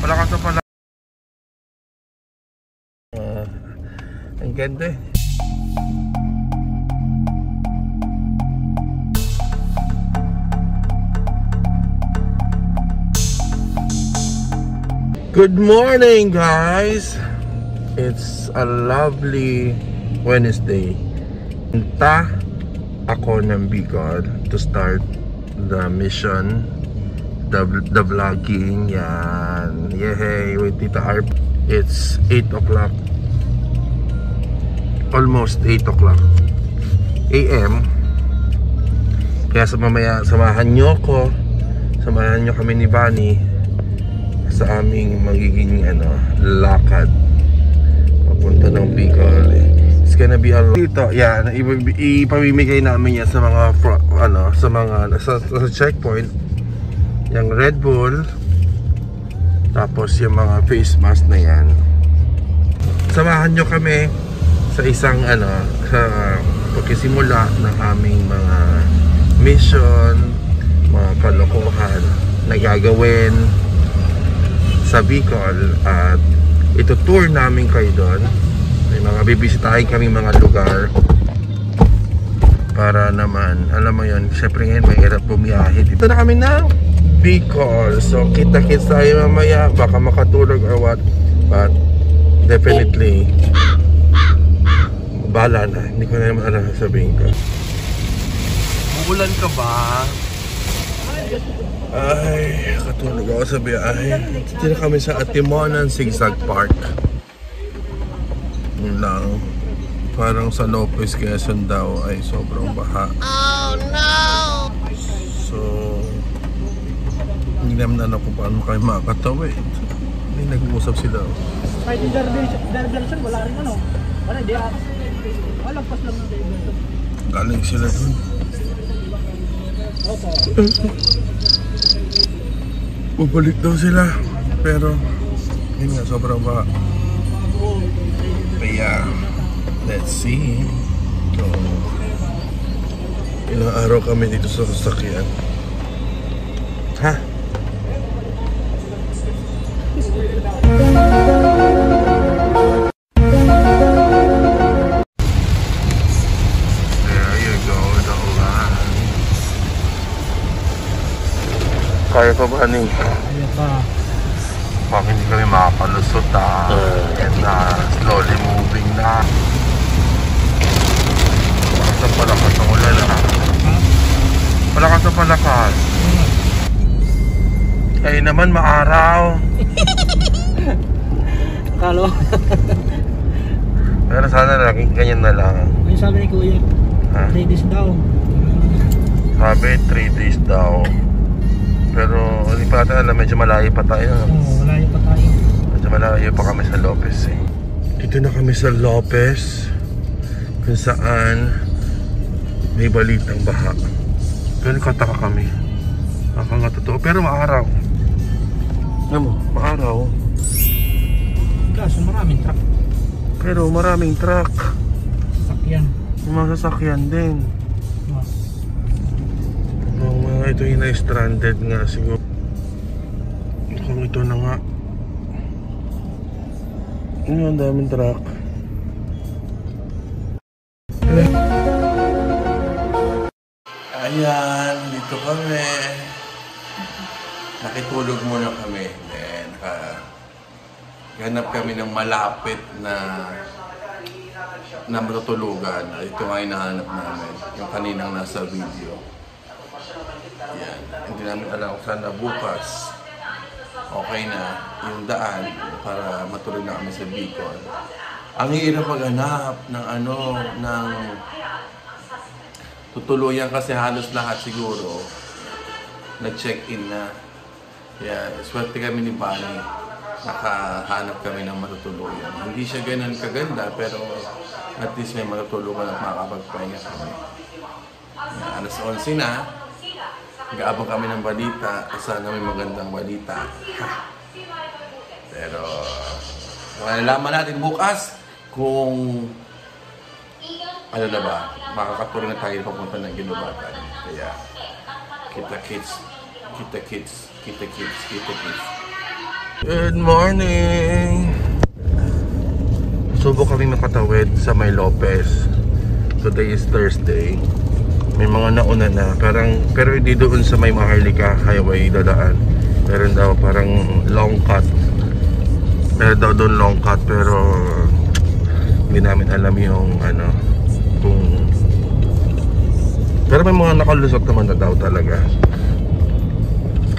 Wala ka sa pala. Ang ganda eh. Good morning guys! It's a lovely Wednesday. Punta ako ng Bicol to start the mission, the vlogging. Yan. Yehey, with Tita Arp. It's 8 o'clock. Almost 8 o'clock AM. Kaya mamaya samahan nyo ko. Samahan nyo kami ni Bunny sa aming magiging lakad papunta ng Bicol. It's gonna be a dito. Yan, ipamimigay namin yan sa mga sa checkpoint. Yung Red Bull, tapos yung mga face mask na yan. Samahan nyo kami sa isang sa pagkisimula ng aming mga mission, mga kalokohan na gagawin sa Bicol, at ito-tour namin kayo doon. May mga bibisitahin kami mga lugar para naman, alam mo yun, syempre ngayon may hirap bumiyahe. Dito na kami ng Bicol, so kita-kits tayo mamaya, baka makatulog or what, but definitely bahala na, hindi ko na naman alam sabihin ko. Uulan ka ba? Ay, katulog ako sa biyahe. Dito na kami sa Atimonan Zigzag Park. Yun lang. Parang sa Lopez, Quezon daw ay sobrang baha. Oh no! So, hindi naman alam kung paano kayo makakatawid. Hindi nag-uusap sila. Kahit yung Darbilson, wala rin wala, hindi ako. Walampas lang ng Darbilson. Galing sila dun. Opo. Bubalik daw sila, pero yun nga, sobrang baha. Kaya let's see. So, ilang araw kami dito sa sasakyan. Ha? There you go, the lines. Kaya pa ba ning? Kaya pa. Pag hindi kami makapalusot and slowly moving na. Palakas ang palakas ang ulan Palakas ang palakas. Ay naman maaraw. Kalo. Pero sana laging ganyan na lang. Ay sabi ni Kuya, 3 days daw. Sabi 3 days daw. Pero hindi pa natin alam, medyo malayo pa tayo. Oo, malayo pa tayo. Medyo malayo pa kami sa Lopez eh. Dito na kami sa Lopez, kung saan may balitang baha. Pero kataka kami. Nga totoo, pero maaraw. Alam mo, maaraw. Kaso maraming truck. Pero maraming truck. Sasakyan. May mga sasakyan din. Ito yung na-stranded nga siguro. Kung ito na nga. Ang daming truck. Ayan, dito kami. Nakitulog muna kami. Then, ganap kami ng malapit na matutulugan. Ito nga hinahanap namin. Yung kaninang nasa video. Yan. Hindi namin alam kung sana bukas okay na yung daan para matulog na kami sa Bicol. Ang hirap maghanap ng ng tutuluyan kasi halos lahat siguro nag-check-in na. Kaya swerte kami ni Bunny. Nakahanap kami ng matutuluyan. Hindi siya ganun kaganda pero at least may matutulugan at makakapagpahinga kami. Yan. Alas 11 na. Nag-aabang kami ng balita. Sana may magandang balita. Pero malalaman natin bukas kung ano na ba, makakatulong na tayo papunta ng Ginubatan. Kaya kita-kits. Good morning! Subok kami nakatawid sa May Lopez. Today is Thursday. May mga nauna na. Pero hindi doon sa May Maharlika Highway dadaan. Meron daw parang long cut. Meron daw doon long cut pero hindi namin alam yung ano kung... Pero may mga nakalusot naman na daw talaga.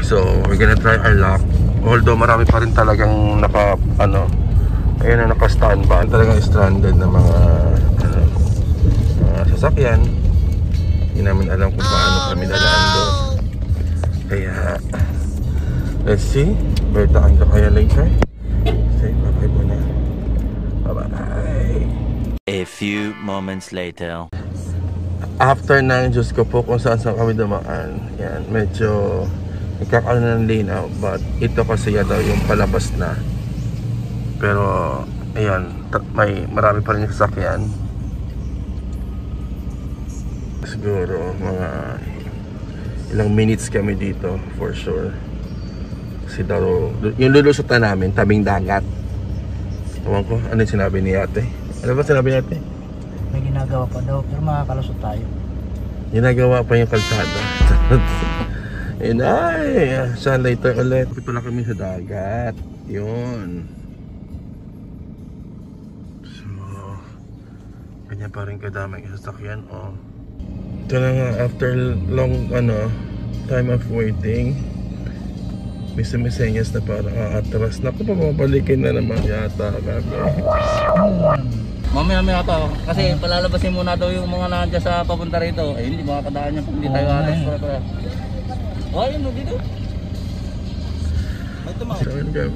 So we're gonna try our luck. Although marami pa rin talagang ayun na naka-standby. Talagang stranded na mga sasakyan. Hindi namin alam kung paano kami dadaan doon. Kaya let's see. Bertaan ka kaya later. Say bye-bye muna. Bye-bye. A few moments later. After ng Diyos ko po kung saan kami dumaan. Yan, medyo nagkakaroon na ng linaw. But ito kasi yan daw yung palabas na. Pero ayan, marami pa rin yung sasakyan. Siguro mga ilang minutes kami dito for sure. Kasi daw yung lulusutan namin tabing dagat. Ewan ko, ano yung sinabi ni ate? Ano ba sinabi ni ate? May ginagawa pa daw, pero makakalusot tayo. Ginagawa pa yung kalsada. And saan later ulit. Ito lang kami sa dagat. Yun. So ganyan pa rin kadaming sasakyan. Oh. Ito na nga, after long time of waiting, may sumisenyas na parang aatras. Naku, pababalikin na naman yata kami. Mamaya pa, kasi palalabasin muna daw yung mga nandiyan sa papunta rito. Eh, hindi makakadaan yan kung hindi tayo alas para. Oh, yun, dito. So,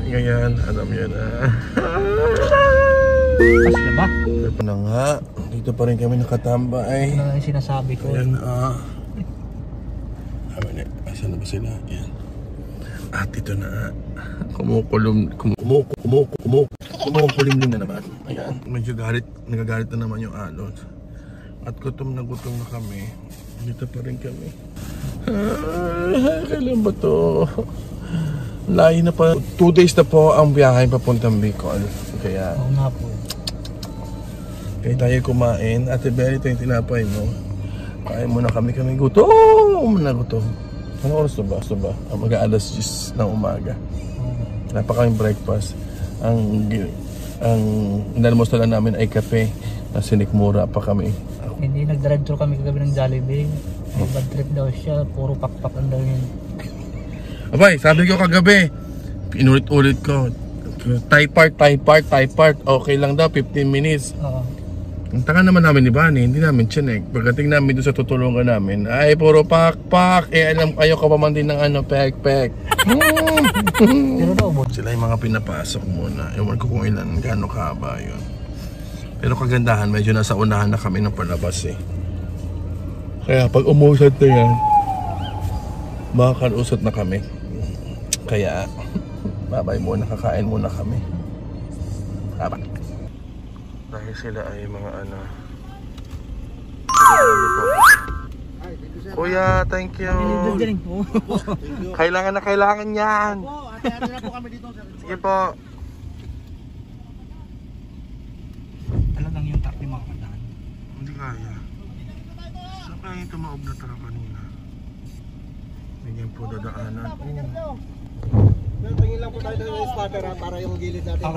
ngayon, alam yun na. Pas na ba? Ito na nga, dito pa rin kami nakatambay. Ano na yung sinasabi ko? Ayan, asan na ba sila? Ayan. At ito na, kumukulimlim na naman. Ayan, medyo nagagalit na naman yung alon. At gutom na kami. Dito pa rin kami. Kailan ba to? Layo na pa. 2 days na po ang biyahe papuntang Bicol. Kaya Oo nga po. kaya tayo kumain. Ate Berry, ito yung tinapay mo. Kain muna kami gutom na gutom. Ano oras na ba? Mag-aalas 10 ng umaga. Napakaming breakfast. Ang inalmusal namin ay kape na sinikmura pa kami. Hindi, nag-drive thru kami kagabi ng Jollibee. May bad trip daw siya, puro pakpak ang daw yun. Abay, sabi ko kagabi, inulit-ulit ko. Thai part. Okay lang daw, 15 minutes. Oo. Ang tanga naman namin ni Bani, hindi namin chinek. Pagdating namin doon sa tutulungan namin, ay puro pak. Alam kayo ka pa man din ng pek. Pero daw po. Sila yung mga pinapasok muna. Ewan ko kung ilan, gaano kahaba yun. Pero kagandahan, medyo nasa unahan na kami ng palabas eh. Kaya pag umusad na yan, makakalusot na kami. Kaya, babay muna, kakain muna kami. Bye. Dahil sila ay mga Kuya, thank you. Kailangan yan. Ate-ate na po kami dito. Sige po. Talagang yung tarpi makakadaan. Hindi kaya. Saan kaya yung tumaob na tara kanina? Ganyan po dadaanan. Pero tingin lang po tayo ng spotter para yung gilid natin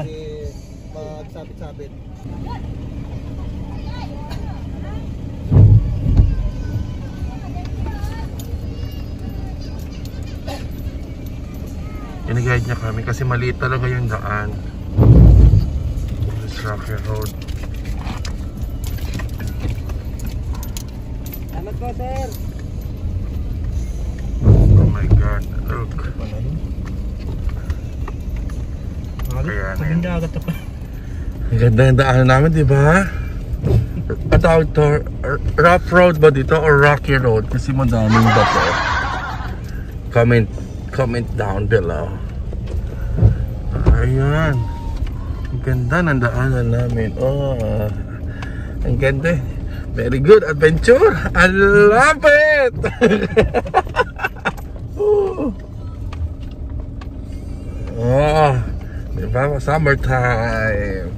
magsabit-sabit. Giniguide niya kami kasi maliit talaga yung daan. This rocky road. Salamat po, sir! Oh my God, look. Kaya na yun. Maganda agad pa. Ang ganda yung daanan namin, di ba? Ang tawag to, rough road ba dito or rocky road? Kasi madaming bato. Comment down below. Ayan. Ang ganda ng daanan namin. Oh, ang ganda. Very good adventure. I love it. Oh, diba? Summertime.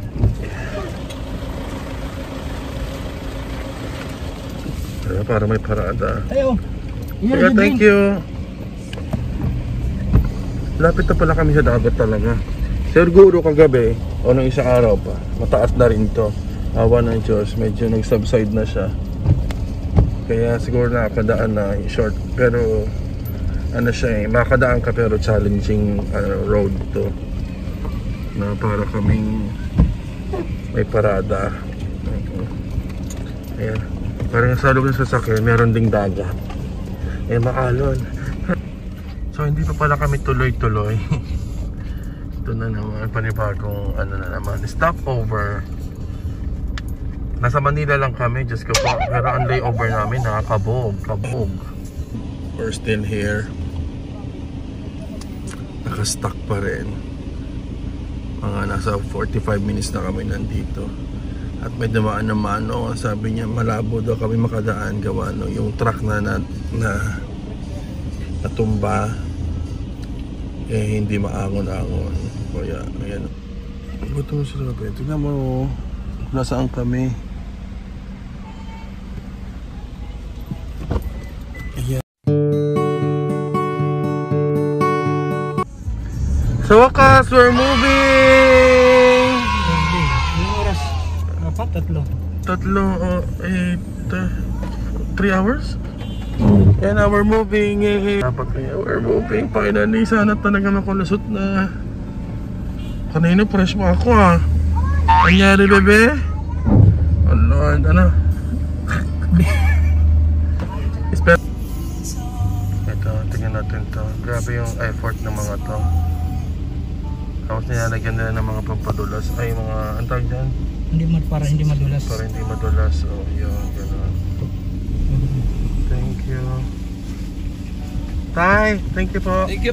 Diba, para may parada. Ayo. Kaya thank you. Lapit na pala kami sa dagat talaga. Siguro kagabi o nung isang araw pa, mataas na rin to. Awa ng Diyos, medyo nag-subside na siya. Kaya siguro nakakadaan na short. Pero ano siya eh, makakadaan ka pero challenging road to. Na para kaming may parada. Ayan. Parang sa loob ng sasakyan, meron ding dagat. Eh, maalon. So, hindi pa pala kami tuloy-tuloy. Ito na naman, panibagong ano na naman. Stopover. Nasa Manila lang kami, just ko po. Pero ang layover namin, nakakabog. We're still here. Nakastuck pa rin. Mga nasa 45 minutes na kami nandito. At may dumaan na mano, sabi niya malabo daw kami makadaan gawa no, yung truck na natumba eh hindi maangon-angon. Kaya ayan. Gutom sila pa. Tingnan mo nasaan kami. Ayan. Sa wakas, we're moving! Yung oras. Apat, tatlo. 3 hours? And now we're moving. Dapat kaya we're moving. Finally, sana talaga makulusot na. Kanina fresh mo ako ah. Anyari bebe? Oh Lord, ano? Ito, tingnan natin to. Grabe yung effort ng mga to. Tapos nilalagyan nila ng mga pampadulas. Ay, mga antag dyan. Para hindi madulas. Para hindi madulas. Oh, yun, gano'n. Thank you. Tay, thank you po. Thank you.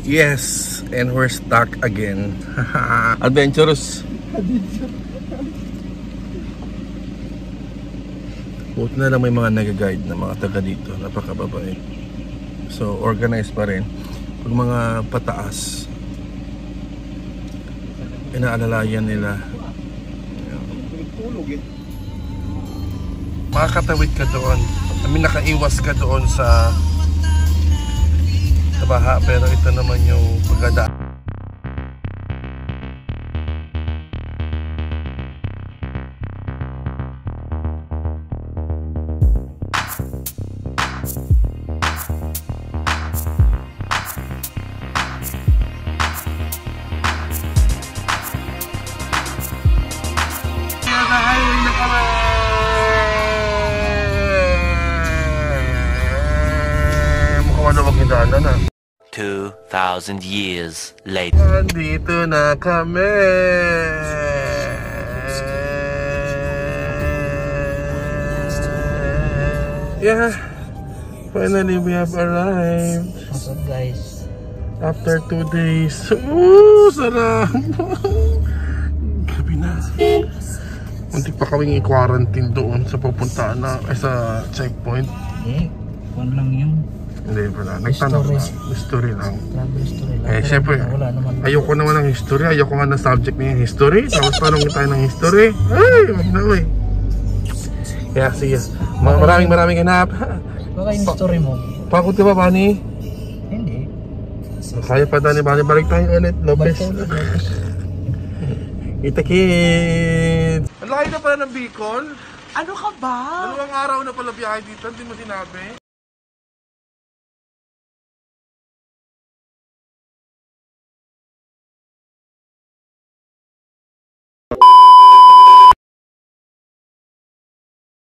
Yes, and we're stuck again. Adventurous. Buti na lang may mga nag-guide na mga taga dito. Napakababait. So, organized pa rin. Pag mga pataas, inaalalayan nila. Makakatawid ka doon. Nakaiwas ka doon sa baha. Pero ito naman yung pagdadaan. Highway na kami! 2,000 years later. Nandito na kami! Yeah! Finally, we have arrived. What's up guys? After 2 days. Ooh! Sarap! Gabi na. Munti pa kaming i-quarantine doon sa pupuntaan na sa checkpoint. Kung lang yung Hindi pala. Nagtanong na. History lang. travel story lang. Eh, syempre. Wala naman. Ayoko naman ng history. Ayoko nga ng subject niya history. Tapos tanongin tayo ng history. Ay! Wag na uy. Kaya sige. Maraming ganap. Baka yung story mo. Pagod ka ba, Bani? Hindi. Kaya pa Bani. Balik tayo ulit. Lopez. Kita kids! Ang laki na pala ng Bicol. Ano ka ba? 2 araw na pala biyahe dito. Hindi mo sinabi.